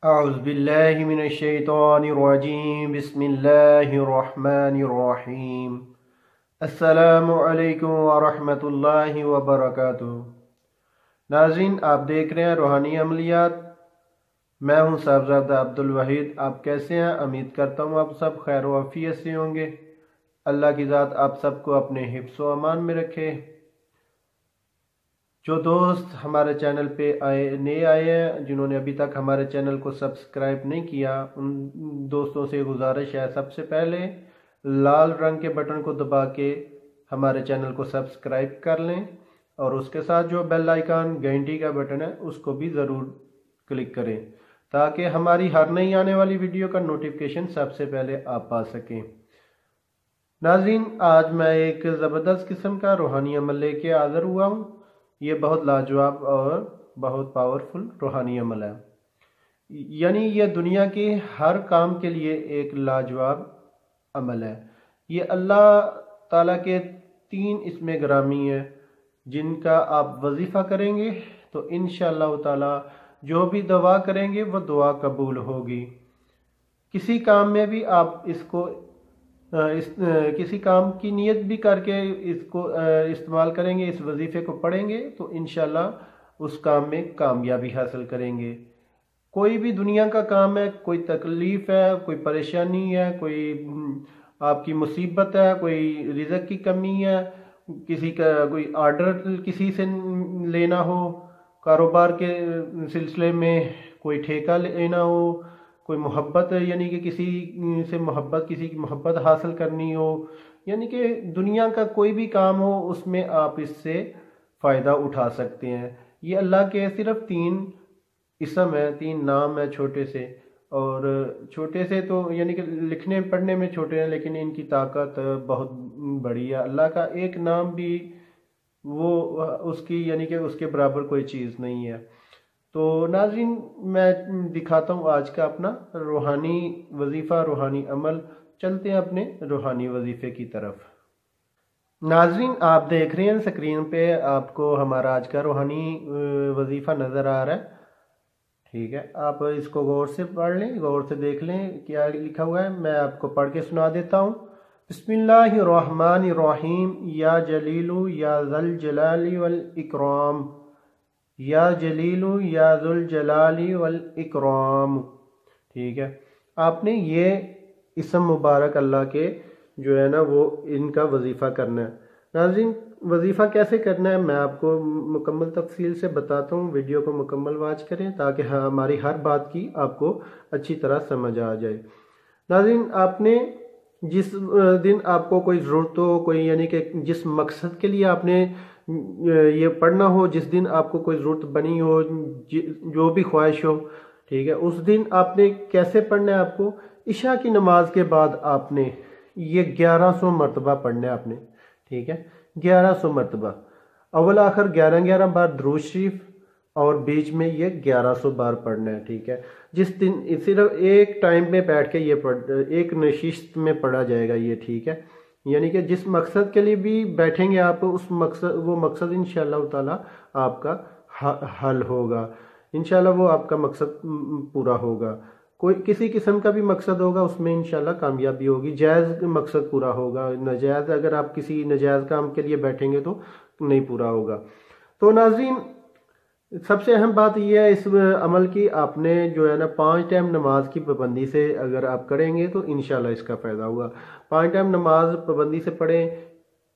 أعوذ بالله من الشيطان الرجيم بسم الله الرحمن الرحيم السلام علیکم ورحمۃ اللہ وبرکاتہ۔ ناظرین، آپ دیکھ رہے ہیں روحانی عملیات۔ میں ہوں صاحبزادہ عبدالوحید۔ آپ کیسے ہیں؟ امید کرتا ہوں آپ سب خیر و عافیت سے ہوں گے۔ اللہ کی ذات آپ سب کو اپنے حفظ و امان میں رکھے۔ جو دوست ہمارے چینل پہ نئے آئے ہیں، جنہوں نے ابھی تک ہمارے چینل کو سبسکرائب نہیں کیا، ان دوستوں سے گزارش ہے سب سے پہلے لال رنگ کے بٹن کو دبا کے ہمارے چینل کو سبسکرائب کر لیں، اور اس کے ساتھ جو بیل آئیکن گھنٹی کا بٹن ہے اس کو بھی ضرور کلک کریں تاکہ ہماری ہر نئی آنے والی ویڈیو کا نوٹیفیکیشن سب سے پہلے آپ پا سکیں۔ ناظرین، آج میں ایک زبردست قسم کا روحانی عمل لے کے حاضر ہوا ہوں۔ یہ بہت لاجواب اور بہت پاورفل روحانی عمل ہے، یعنی یہ دنیا کے ہر کام کے لیے ایک لاجواب عمل ہے۔ یہ اللہ تعالیٰ کے 3 اسم گرامی ہیں جن کا آپ وظیفہ کریں گے تو انشاءاللہ تعالیٰ جو بھی دعا کریں گے وہ دعا قبول ہوگی۔ کسی کام میں بھی آپ کسی کام کی نیت بھی کر کے اس کو استعمال کریں گے، اس وظیفے کو پڑھیں گے تو انشاءاللہ اس کام میں کامیابی حاصل کریں گے۔ کوئی بھی دنیا کا کام ہے، کوئی تکلیف ہے، کوئی پریشانی ہے، کوئی آپ کی مصیبت ہے، کوئی رزق کی کمی ہے، کسی کا کوئی آرڈر کسی سے لینا ہو، کاروبار کے سلسلے میں کوئی ٹھیکہ لینا ہو، کوئی محبت یعنی کہ کسی سے محبت، کسی کی محبت حاصل کرنی ہو، یعنی کہ دنیا کا کوئی بھی کام ہو اس میں آپ اس سے فائدہ اٹھا سکتے ہیں۔ یہ اللہ کے صرف 3 اسم ہے، 3 نام ہے چھوٹے سے، اور چھوٹے سے تو یعنی کہ لکھنے پڑھنے میں چھوٹے ہیں لیکن ان کی طاقت بہت بڑی ہے۔ اللہ کا ایک نام بھی وہ اس کی یعنی کہ اس کے برابر کوئی چیز نہیں ہے۔ تو ناظرین، میں دکھاتا ہوں آج کا اپنا روحانی وظیفہ، روحانی عمل۔ چلتے ہیں اپنے روحانی وظیفے کی طرف۔ ناظرین، آپ دیکھ رہے ہیں سکرین پہ آپ کو ہمارا آج کا روحانی وظیفہ نظر آ رہا ہے، ٹھیک ہے؟ آپ اس کو غور سے پڑھ لیں، غور سے دیکھ لیں کیا لکھا ہوا ہے۔ میں آپ کو پڑھ کے سنا دیتا ہوں۔ بسم اللہ الرحمن الرحیم، یا جلیل یا ذل جلال والاکرام، یا جلیل یا ذو الجلال والاکرام، ٹھیک ہے؟ آپ نے یہ اسم مبارک اللہ کے جو ہے نا وہ ان کا وظیفہ کرنا ہے۔ ناظرین، وظیفہ کیسے کرنا ہے میں آپ کو مکمل تفصیل سے بتاتا ہوں، ویڈیو کو مکمل واچ کریں تاکہ ہماری ہر بات کی آپ کو اچھی طرح سمجھ آ جائے۔ ناظرین، آپ نے جس دن آپ کو کوئی ضرورت ہو، کوئی یعنی کہ جس مقصد کے لیے آپ نے یہ پڑھنا ہو، جس دن آپ کو کوئی ضرورت بنی ہو، جو بھی خواہش ہو، ٹھیک ہے، اس دن آپ نے کیسے پڑھنا ہے؟ آپ کو عشاء کی نماز کے بعد آپ نے یہ 1100 مرتبہ پڑھنا ہے آپ نے، ٹھیک ہے؟ 1100 مرتبہ، اول آخر 11 بار درود شریف، اور بیچ میں یہ 1100 بار پڑھنا ہے، ٹھیک ہے؟ جس دن صرف ایک ٹائم میں بیٹھ کے یہ ایک نشست میں پڑھا جائے گا یہ، ٹھیک ہے؟ یعنی کہ جس مقصد کے لیے بھی بیٹھیں گے آپ، اس وہ مقصد انشاءاللہ تعالی آپ کا حل ہوگا، انشاءاللہ وہ آپ کا مقصد پورا ہوگا۔ کوئی کسی قسم کا بھی مقصد ہوگا اس میں انشاءاللہ کامیابی ہوگی، جائز مقصد پورا ہوگا، ناجائز اگر آپ کسی ناجائز کام کے لیے بیٹھیں گے تو نہیں پورا ہوگا۔ تو ناظرین، سب سے اہم بات یہ ہے اس عمل کی، آپ نے جو ہے نا 5 ٹائم نماز کی پابندی سے اگر آپ کریں گے تو انشاءاللہ اس کا فائدہ ہوگا۔ 5 ٹائم نماز پابندی سے پڑھیں،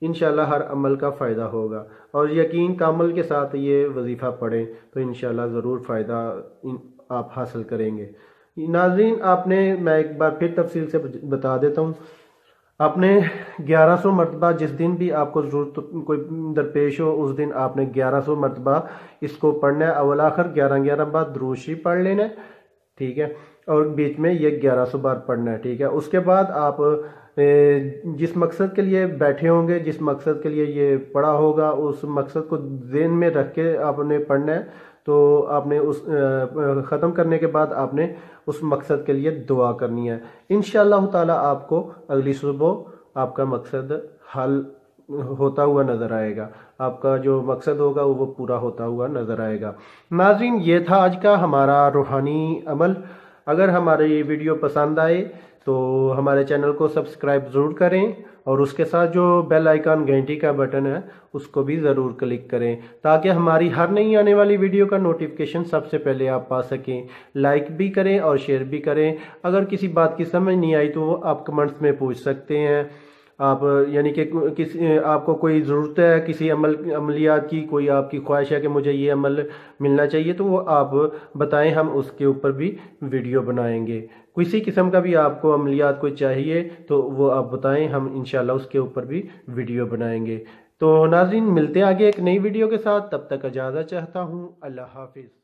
انشاءاللہ ہر عمل کا فائدہ ہوگا، اور یقین کامل کے ساتھ یہ وظیفہ پڑھیں تو انشاءاللہ ضرور فائدہ آپ حاصل کریں گے۔ ناظرین، آپ نے میں ایک بار پھر تفصیل سے بتا دیتا ہوں، آپ نے 1100 مرتبہ جس دن بھی آپ کو ضرورت کوئی درپیش ہو اس دن آپ نے 1100 مرتبہ اس کو پڑھنا ہے، اول آخر 11 بار درود شریف پڑھ لینا ہے، ٹھیک ہے؟ اور بیچ میں یہ 1100 بار پڑھنا ہے، ٹھیک ہے؟ اس کے بعد آپ جس مقصد کے لیے بیٹھے ہوں گے، جس مقصد کے لیے یہ پڑھا ہوگا، اس مقصد کو ذہن میں رکھ کے آپ نے پڑھنا ہے۔ تو آپ نے اس ختم کرنے کے بعد آپ نے اس مقصد کے لیے دعا کرنی ہے، انشاءاللہ تعالی آپ کو اگلی صبح آپ کا مقصد حل ہوتا ہوا نظر آئے گا، آپ کا جو مقصد ہوگا وہ پورا ہوتا ہوا نظر آئے گا۔ ناظرین، یہ تھا آج کا ہمارا روحانی عمل۔ اگر ہمارے یہ ویڈیو پسند آئے تو ہمارے چینل کو سبسکرائب ضرور کریں، اور اس کے ساتھ جو بیل آئیکن گھنٹی کا بٹن ہے اس کو بھی ضرور کلک کریں، تاکہ ہماری ہر نئی آنے والی ویڈیو کا نوٹیفیکیشن سب سے پہلے آپ پا سکیں۔ لائک بھی کریں اور شیئر بھی کریں۔ اگر کسی بات کی سمجھ نہیں آئی تو وہ آپ کمنٹس میں پوچھ سکتے ہیں۔ آپ یعنی کہ آپ کو کوئی ضرورت ہے کسی عملیات کی، کوئی آپ کی خواہش ہے کہ مجھے یہ عمل ملنا چاہیے، تو وہ آپ بتائیں، ہم اس کے اوپر بھی ویڈیو بنائیں گے۔ کسی قسم کا بھی آپ کو عملیات کوئی چاہیے تو وہ آپ بتائیں، ہم انشاءاللہ اس کے اوپر بھی ویڈیو بنائیں گے۔ تو ناظرین، ملتے ہیں آگے ایک نئی ویڈیو کے ساتھ، تب تک اجازت چاہتا ہوں۔ اللہ حافظ۔